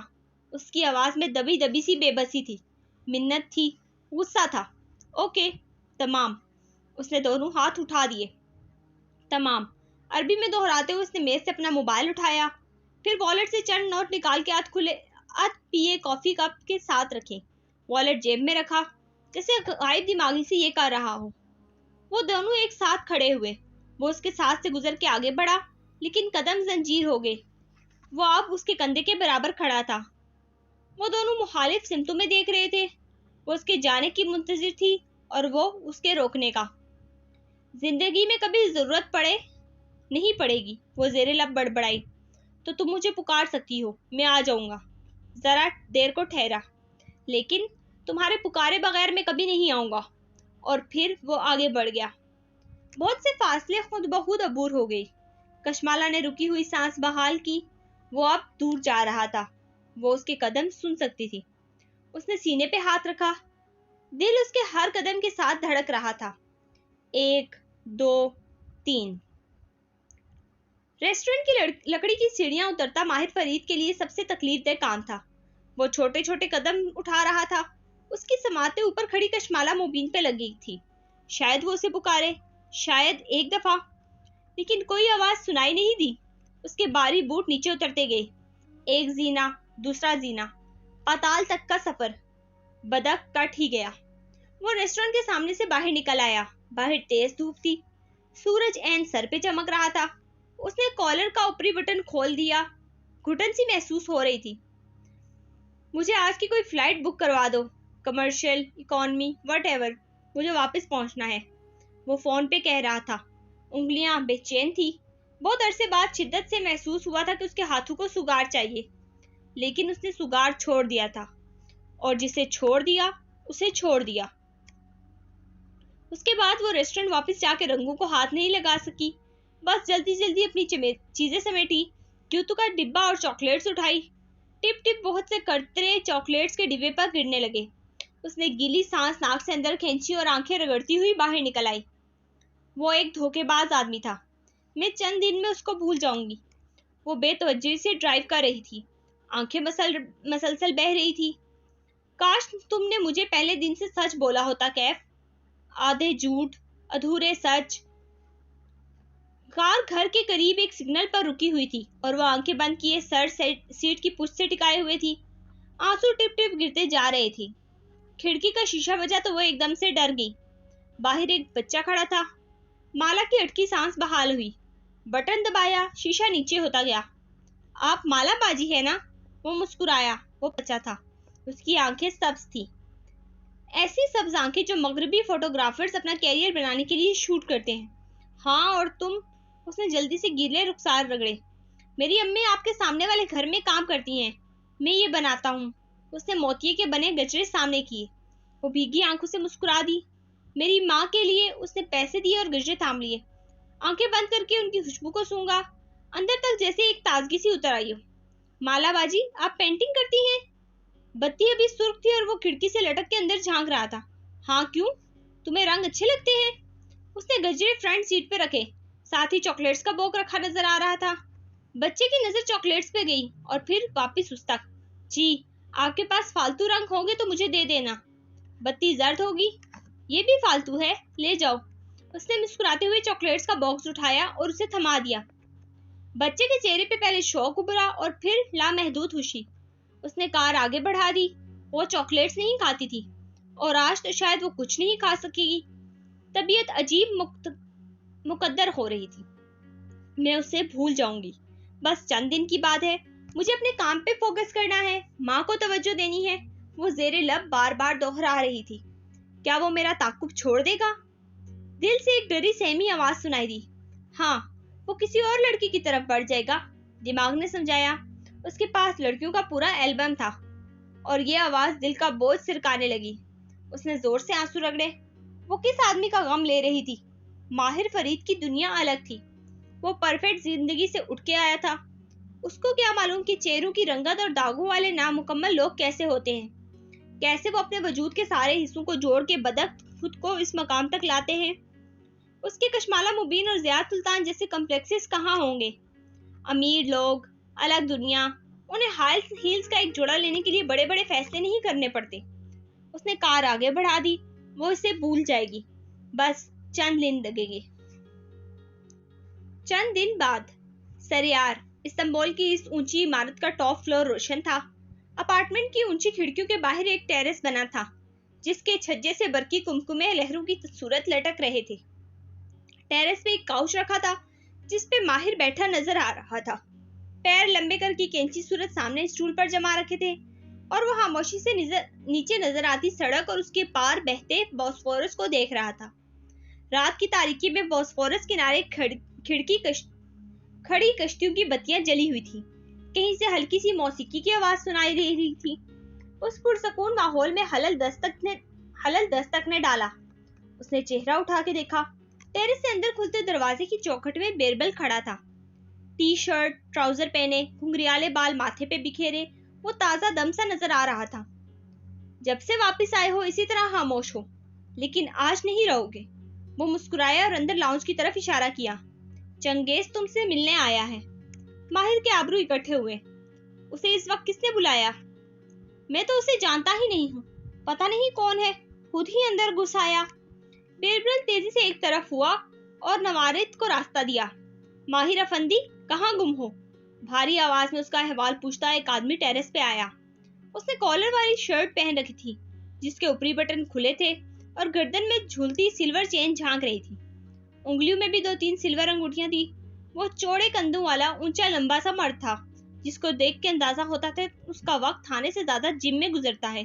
اس کی آواز میں دبی دبی سی بے بسی تھی، منت تھی، غصہ تھا۔ اوکے، تمام۔ اس نے دونوں ہاتھ اٹھا دیے۔ تمام۔ عربی میں دہراتے ہوئے اس نے میز سے اپنا موبائل اٹھایا، پھر والیٹ سے چند نوٹ نکال کے آدھ پیے کافی کپ کے ساتھ رکھے۔ والیٹ جیب میں رکھا، جیسے غائب دماغی سے یہ کر رہا ہو۔ وہ دونوں ایک ساتھ کھڑے ہوئے۔ وہ اس کے ساتھ سے گزر کے آگے بڑھا، لیکن قدم زنجیر ہو گئے۔ وہ اب اس کے کندھے کے برابر کھڑا تھا۔ وہ دونوں مخالف سمتوں میں دیکھ رہے تھے۔ وہ اس کے جانے کی منتظر تھی اور وہ اس کے روکنے کا۔ زندگی میں کبھی ضرورت نہیں پڑے گی، وہ زیر لب بڑبڑائی، تو تم مجھے پکار سکتی ہو، میں آ جاؤں گا۔ ذرا دیر کو ٹھہرا، لیکن تمہارے پکارے بغیر میں کبھی نہیں آؤں گا۔ اور پھر وہ آگے بڑھ گیا۔ بہت سے فاصلے خود بخود عبور ہو گئی۔ کشمالا نے رکی ہوئی سانس بحال کی۔ وہ اب دور جا رہا تھا۔ وہ اس کے قدم سن سکتی تھی۔ اس نے سینے پہ ہاتھ رکھا۔ دل اس کے ہر قدم کے ساتھ دھڑک رہا تھا۔ 1 2 3۔ ریسٹورنٹ کی لکڑی کی سیڑھیاں اترتا ماہر فرید کے لیے سب سے تکلیف دہ کام تھا۔ وہ چھوٹے چھوٹے قدم اٹھا رہا تھا۔ اس کی سماعتیں اوپر کھڑی کشمالا مبین پہ لگی تھی۔ شاید وہ اسے پکارے، شاید ایک دفعہ، لیکن کوئی آواز سنائی نہیں دی۔ اس کے بھاری بوٹ نیچے اترتے گئے۔ ایک زینہ، دوسرا زینہ، پاتال تک کا سفر۔ بدک کٹ ہی گیا۔ وہ ریسٹورنٹ کے سامنے سے باہر نکل آیا۔ باہر تیز دھوپ تھی۔ سورج عین سر پہ چمک رہا تھا۔ اس نے کالر کا اوپری بٹن کھول دیا۔ گھٹن سی محسوس ہو رہی تھی۔ مجھے آج کی کوئی فلائٹ بک کروا دو، کمرشل، اکانومی، واٹ ایور، مجھے واپس پہنچنا ہے۔ وہ فون پہ کہہ رہا تھا۔ انگلیاں بے چین تھی۔ بہت عرصے بعد شدت سے محسوس ہوا تھا کہ اس کے ہاتھوں کو سگار چاہیے، لیکن اس نے سگار چھوڑ دیا تھا، اور جسے چھوڑ دیا اسے چھوڑ دیا۔ اس کے بعد وہ ریسٹورنٹ واپس جا کے رنگوں کو ہاتھ نہیں لگا سکی، بس جلدی جلدی اپنی چیزیں سمیٹی، جوتوں کا ڈبہ اور چاکلیٹس اٹھائی۔ ٹپ ٹپ بہت سے قطرے چاکلیٹس کے ڈبے پر گرنے لگے۔ اس نے گیلی سانس ناک سے اندر کھینچی اور آنکھیں رگڑتی ہوئی باہر نکل آئی۔ وہ ایک دھوکے باز آدمی تھا، میں چند دن میں اس کو بھول جاؤں گی۔ وہ بے توجہی سے ڈرائیو کر رہی تھی، آنکھیں مسلسل بہہ رہی تھی۔ کاش تم نے مجھے پہلے دن سے سچ بولا ہوتا کیف، آدھے جھوٹ ادھورے سچ۔ کار گھر کے قریب ایک سگنل پر رکی ہوئی تھی اور وہ آنکھیں بند کیے سر سیٹ کی پشت سے ٹکائے ہوئے تھی۔ آنسو ٹپ ٹپ گرتے جا رہے تھے۔ کھڑکی کا شیشہ بجا تو وہ ایک دم سے ڈر گئی۔ باہر ایک بچہ کھڑا تھا۔ مالا کی اٹکی سانس بحال ہوئی، بٹن دبایا، شیشہ نیچے ہوتا گیا۔ آپ مالا باجی ہے نا؟ وہ مسکرایا۔ وہ بچہ تھا، اس کی آنکھیں سبز تھی، ایسی سبز آنکھیں جو مغربی فوٹوگرافرز اپنا کیریئر بنانے کے لیے شوٹ کرتے ہیں۔ ہاں اور تم؟ اس نے جلدی سے گیلے رخسار رگڑے۔ میری امی آپ کے سامنے والے گھر میں کام کرتی ہیں، میں یہ بناتا ہوں۔ اس نے موتیے کے بنے گجرے سامنے کیے۔ وہ بھیگی آنکھوں سے مسکرا دی۔ میری ماں کے لیے۔ اس نے پیسے دیے اور گجرے تھام لیے، آنکھیں بند کر کے ان کی خوشبو کو سونگا، اندر تک جیسے ایک تازگی سی اتر آئی ہو۔ مالا باجی آپ پینٹنگ کرتی ہیں؟ بتی ابھی سرخ تھی اور وہ کھڑکی سے لٹک کے اندر جھانک رہا تھا۔ ہاں کیوں؟ تمہیں رنگ اچھے لگتے ہیں؟ اس نے گجرے فرنٹ سیٹ پہ رکھے، ساتھ ہی چاکلیٹس کا باکس رکھا نظر آ رہا تھا۔ بچے کی نظر چاکلیٹس پہ گئی اور پھر واپس اس تک۔ جی آپ کے پاس فالتو رنگ ہوں گے تو مجھے دے دینا۔ بتی زرد ہوگی؟ یہ بھی فالتو ہے، لے جاؤ۔ اس نے مسکراتے ہوئے چاکلیٹس کا باکس اٹھایا اور اسے تھما دیا۔ بچے کے چہرے پہ پہلے شوق ابھرا اور پھر لامحدود خوشی۔ اس نے کار آگے بڑھا دی۔ وہ چاکلیٹس نہیں کھاتی تھی اور آج تو شاید وہ کچھ نہیں کھا سکے گی۔ طبیعت عجیب مقدر ہو رہی تھی۔ میں اسے بھول جاؤں گی، بس چند دن کی بات ہے۔ مجھے اپنے کام پہ فوکس کرنا ہے، ماں کو توجہ دینی ہے۔ وہ زیر لب بار بار دوہرا رہی تھی۔ کیا وہ میرا تعاقب چھوڑ دے گا؟ دل سے ایک ڈری سہمی آواز سنائی دی۔ ہاں وہ کسی اور لڑکی کی طرف بڑھ جائے گا، دماغ نے سمجھایا۔ اس کے پاس لڑکیوں کا پورا البم تھا اور یہ آواز دل کا بوجھ سرکانے لگی۔ اس نے زور سے آنسو رگڑے۔ وہ کس آدمی کا غم لے رہی تھی؟ ماہر فرید کی دنیا الگ تھی۔ وہ پرفیکٹ زندگی سے اٹھ کے آیا تھا۔ اس کو کیا معلوم کہ چہروں کی رنگت اور داغوں والے نامکمل لوگ کیسے ہوتے ہیں، کیسے وہ اپنے وجود کے سارے حصوں کو جوڑ کے بدک خود کو اس مقام تک لاتے ہیں۔ اس کے کشمالہ مبین اور زیاد سلطان جیسے کمپلیکسز کہاں ہوں گے؟ امیر لوگ، الگ دنیا، انہیں ہیلز کا ایک جوڑا لینے کے لیے بڑے بڑے فیصلے نہیں کرنے پڑتے۔ اس نے کار آگے بڑھا دی۔ وہ اسے بھول جائے گی، بس چند دن لگیں گے۔ چند دن بعد سریار استنبول کی اس اونچی عمارت کا ٹاپ فلور روشن تھا۔ اپارٹمنٹ کی اونچی کھڑکیوں کے باہر ایک ٹیرس بنا تھا جس کے چھجے سے برقی کمکمے لہروں کی صورت لٹک رہے تھے۔ ٹیرس پہ ایک کاؤچ رکھا تھا جس پہ ماہر بیٹھا نظر آ رہا تھا، پیر لمبے کر کے کینچی صورت سامنے اسٹول پر جما رکھے تھے، اور وہ خاموشی سے نیچے نظر آتی سڑک اور اس کے پار بہتے بوسفورس کو دیکھ رہا تھا۔ رات کی تاریکی میں بوسفورس کنارے کھڑی کشتیوں کی بتیاں جلی ہوئی تھی۔ کہیں سے ہلکی سی موسیقی کی آواز سنائی دے رہی تھی۔ اس پرسکون ماحول میں خلل دستک نے ڈالا۔ اس نے چہرہ اٹھا کے دیکھا۔ ٹیرس سے اندر کھلتے دروازے کی چوکھٹ میں بیربل کھڑا تھا، ٹی شرٹ ٹراؤزر پہنے، گھنگریالے بال ماتھے پہ بکھیرے۔ وہ تازہ دم سا نظر آ رہا تھا۔ جب سے واپس آئے ہو اسی طرح خاموش ہو، لیکن آج نہیں رہو گے۔ وہ مسکرایا اور اندر لاؤنج کی طرف اشارہ کیا۔ چنگیز تم سے ملنے آیا ہے۔ ماہر کے آبرو اکٹھے ہوئے۔ اسے اس وقت کس نے بلایا؟ میں تو اسے جانتا ہی نہیں ہوں، پتہ نہیں کون ہے، خود ہی اندر گھس آیا۔ بیربل تیزی سے ایک طرف ہوا اور نوارد کو راستہ دیا۔ ماہر افندی کہاں گم ہو؟ بھاری آواز میں اس کا احوال پوچھتا ایک آدمی ٹیرس پہ آیا۔ اس نے کالر والی شرٹ پہن رکھی تھی جس کے اوپری بٹن کھلے تھے اور گردن میں جھولتی سلور چین جھانک رہی تھی۔ انگلیوں میں بھی 2-3 سلور انگوٹیاں تھی۔ وہ چوڑے کندھوں والا اونچا لمبا سا مرد تھا جس کو دیکھ کے اندازہ ہوتا تھا اس کا وقت تھانے سے زیادہ جم میں گزرتا ہے۔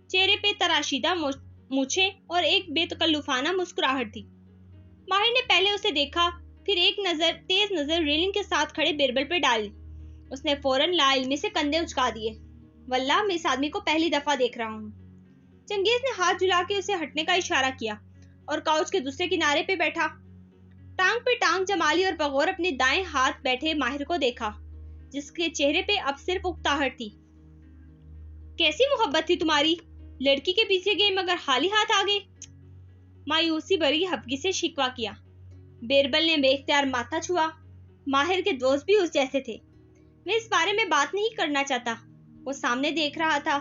چہرے پہ تراشیدہ مونچھیں اور ایک بے تکلفانہ مسکراہٹ تھی۔ ماہر نے پہلے اسے دیکھا پھر ایک تیز نظر ریلنگ کے ساتھ کھڑے بیربل پہ ڈالی۔ اس نے فوراً لا علمی سے کندھے اچکا دیے۔ واللہ میں اس آدمی کو پہلی دفعہ دیکھ رہا ہوں۔ چنگیز نے ہاتھ جھلا کے اسے ہٹنے کا اشارہ کیا اور کاؤچ کے دوسرے کنارے پہ بیٹھا۔ ٹانگ پہ ٹانگ جمالی اور بغور اپنے دائیں ہاتھ بیٹھے ماہر کو دیکھا، جس کے چہرے پہ اب صرف اکتاہٹ تھی۔ کیسی محبت تھی تمہاری؟ لڑکی کے پیچھے گئے مگر خالی ہاتھ آ گئے؟ مایوسی بھری ہفگی سے شکوہ کیا۔ بیربل نے بے اختیار ماتھا چھوا۔ ماہر کے دوست بھی اس جیسے تھے۔ میں اس بارے میں بات نہیں کرنا چاہتا۔ وہ سامنے دیکھ رہا تھا۔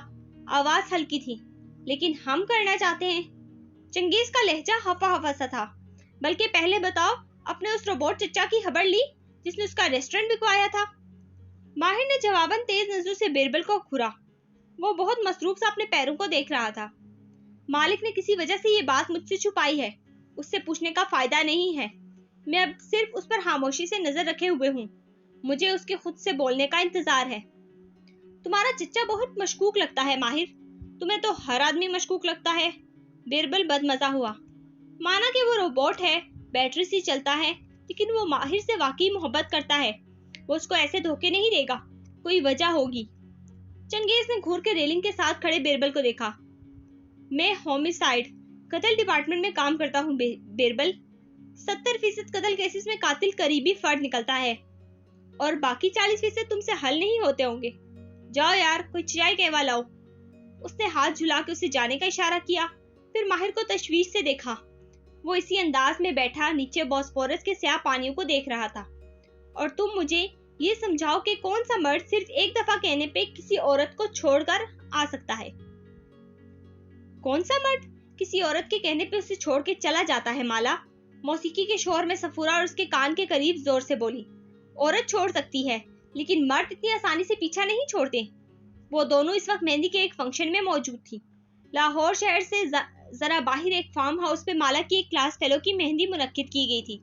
آواز ہلکی تھی۔ لیکن ہم کرنا چاہتے ہیں۔ چنگیز کا لہجہ ہفا ہفا سا تھا۔ بلکہ پہلے بتاؤ، اپنے اس روبوٹ چچا کی خبر لی جس نے اس کا ریسٹورنٹ بکوایا تھا؟ ماہر نے جواباً تیز نظروں سے بیربل کو گھورا۔ وہ بہت مصروف سا اپنے پیروں کو دیکھ رہا تھا۔ مالک نے کسی وجہ سے یہ بات مجھ سے چھپائی ہے۔ اس سے پوچھنے کا فائدہ نہیں ہے۔ میں اب صرف اس پر خاموشی سے نظر رکھے ہوئے ہوں۔ مجھے اس کے خود سے بولنے کا انتظار ہے۔ تمہارا چچا بہت مشکوک لگتا ہے ماہر۔ تمہیں تو ہر آدمی مشکوک لگتا ہے۔ بیربل بد مزہ ہوا۔ مانا کہ وہ روبوٹ ہے، بیٹری سے چلتا ہے، لیکن وہ ماہر سے واقعی محبت کرتا ہے۔ وہ اس کو ایسے دھوکے نہیں دے گا۔ کوئی وجہ ہوگی۔ چنگیز نے گھور کے ریلنگ کے ساتھ کھڑے بیربل کو دیکھا۔ میں ہومیسائیڈ قتل ڈپارٹمنٹ میں کام کرتا ہوں بیربل۔ 70% قتل کیسز میں قاتل قریبی فرد نکلتا ہے اور باقی 40% تم سے حل نہیں ہوتے ہوں گے۔ جاؤ یار، کوئی چائے کہوا لاؤ۔ اس نے ہاتھ جھلا کے اسے جانے کا اشارہ کیا، پھر ماہر کو تشویش سے دیکھا۔ وہ اسی انداز میں بیٹھا نیچے بوسفورس کے سیاہ پانیوں کو دیکھ رہا تھا۔ اور تم مجھے یہ سمجھاؤ کہ کون سا مرد صرف ایک دفعہ کہنے پہ کسی عورت کو چھوڑ کر آ سکتا ہے؟ کون سا مرد کسی عورت کے کہنے پہ اسے چھوڑ کے چلا جاتا ہے مالا؟ موسیقی کے شور میں صفورہ اور اس کے کان کے قریب زور سے بولی۔ عورت چھوڑ سکتی ہے، لیکن مرد اتنی آسانی سے پیچھا نہیں چھوڑتے۔ وہ دونوں اس وقت مہندی کے ایک فنکشن میں موجود تھی۔ لاہور شہر سے ذرا باہر ایک فارم ہاؤس پہ مالا کی ایک کلاس فیلو کی مہندی منعقد کی گئی تھی۔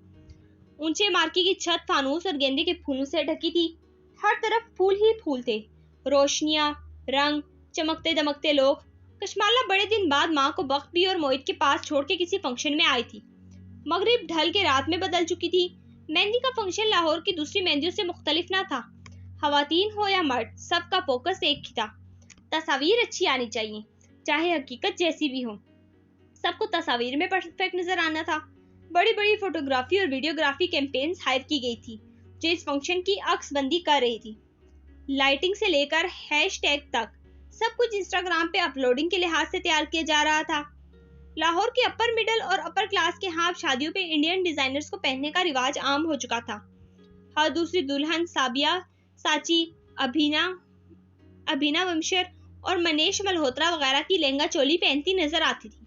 اونچے مارکی کی چھت فانوس اور گیندے کے پھولوں سے ڈھکی تھی۔ ہر طرف پھول ہی پھول تھے، روشنیاں، رنگ، چمکتے دمکتے لوگ۔ کشمالہ بڑے دن بعد ماں کو بخت اور موہت کے پاس چھوڑ کے کسی فنکشن میں آئی تھی۔ مغرب ڈھل کے رات میں بدل چکی تھی۔ مہندی کا فنکشن لاہور کی دوسری مہندیوں سے مختلف نہ تھا۔ خواتین ہو یا مرد، سب کا فوکس ایک ہی تھا۔ تصاویر اچھی آنی چاہیے، چاہے حقیقت جیسی بھی ہو۔ سب کو تصاویر میں پرفیکٹ نظر آنا تھا۔ بڑی بڑی فوٹوگرافی اور ویڈیوگرافی کیمپینز ہائر کی گئی تھی جو اس فنکشن کی عکس بندی کر رہی تھی۔ لائٹنگ سے لے کر ہیش ٹیگ تک سب کچھ انسٹاگرام پہ اپلوڈنگ کے لحاظ سے تیار کیا جا رہا تھا۔ لاہور کے اپر مڈل اور اپر کلاس کے ہاں شادیوں پہ انڈین ڈیزائنرز کو پہننے کا رواج عام ہو چکا تھا۔ ہر دوسری دلہن سابیا ساچی، ابھینا ومشر اور منیش ملہوترا وغیرہ کی لہنگا چولی پہنتی نظر آتی تھی۔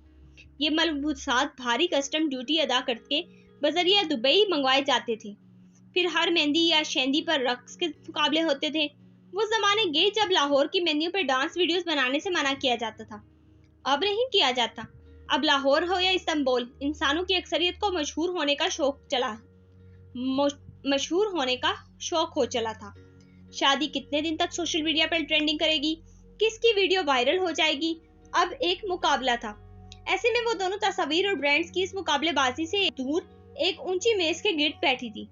یہ ملبوسات بھاری کسٹم ڈیوٹی ادا کر کے بذریعہ دبئی منگوائے جاتے تھے۔ پھر ہر مہندی یا شیندی پر رقص کے مقابلے ہوتے تھے۔ وہ زمانے گئے جب لاہور کی مہندیوں پہ ڈانس ویڈیوز بنانے سے منع کیا جاتا تھا۔ اب نہیں کیا جاتا۔ اب لاہور ہو یا استنبول، انسانوں کی اکثریت کو مشہور ہونے کا شوق ہو چلا تھا۔ شادی کتنے دن تک سوشل میڈیا پر ٹرینڈنگ کرے گی، کس کی ویڈیو وائرل ہو جائے گی، اب ایک مقابلہ تھا۔ ایسے میں وہ دونوں تصاویر اور برانڈز کی اس مقابلے بازی سے دور ایک اونچی میز کے گرد بیٹھی تھی۔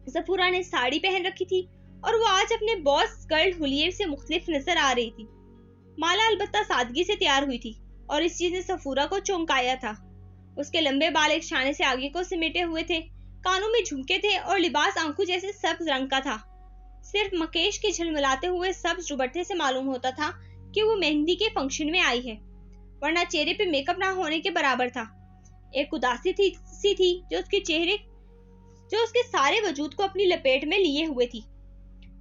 صفورہ نے ساڑی پہن رکھی تھی اور وہ آج اپنے باس گرل حلیے سے مختلف نظر آ رہی تھی۔ مالا البتہ سادگی سے تیار ہوئی تھی اور اس چیز نے صفورہ کو چونکایا تھا۔ اس کے لمبے بال ایک شانے سے آگے کو سمیٹے ہوئے تھے، کانوں میں جھمکے تھے اور لباس آنکھوں جیسے سبز رنگ کا تھا۔ صرف مکیش کے جھلملاتے ہوئے سبز دوپٹے سے معلوم ہوتا تھا کہ وہ مہندی کے فنکشن میں آئی ہے، ورنہ چہرے پہ میک اپ نہ ہونے کے برابر تھا۔ ایک اداسی تھی جو اس کے سارے وجود کو اپنی لپیٹ میں لیے ہوئے تھی۔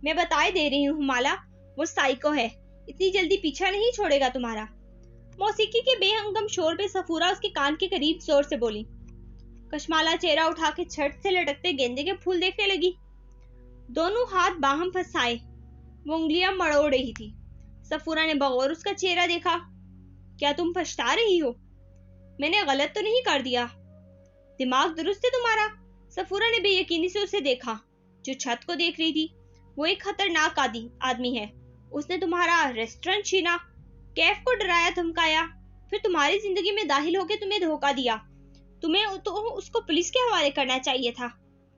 میں بتائے دے رہی ہوں مالا، وہ سائیکو ہے، اتنی جلدی پیچھا نہیں چھوڑے گا تمہارا۔ موسیقی کے بے ہنگم شور پہ صفورہ اس کے کان کے قریب زور سے بولی۔ کشمالہ چہرہ اٹھا کے چھٹ سے لٹکتے گیندے کے پھول دیکھنے لگی۔ دونوں ہاتھ باہم پھنسائے وہ انگلیاں مڑوڑ رہی تھی۔ صفورہ نے بغور اس کا چہرہ دیکھا۔ کیا تم پچھتا رہی ہو؟ میں نے غلط تو نہیں کر دیا؟ دماغ درست ہے تمہارا؟ صفورہ نے بے یقینی سے اسے دیکھا جو چھت کو دیکھ رہی تھی۔ وہ ایک خطرناک آدمی ہے۔ اس نے تمہارا ریسٹورنٹ چھینا، کیف کو ڈرایا دھمکایا، پھر تمہاری زندگی میں داخل ہو کے تمہیں دھوکہ دیا۔ تمہیں تو اس کو پولیس کے حوالے کرنا چاہیے تھا۔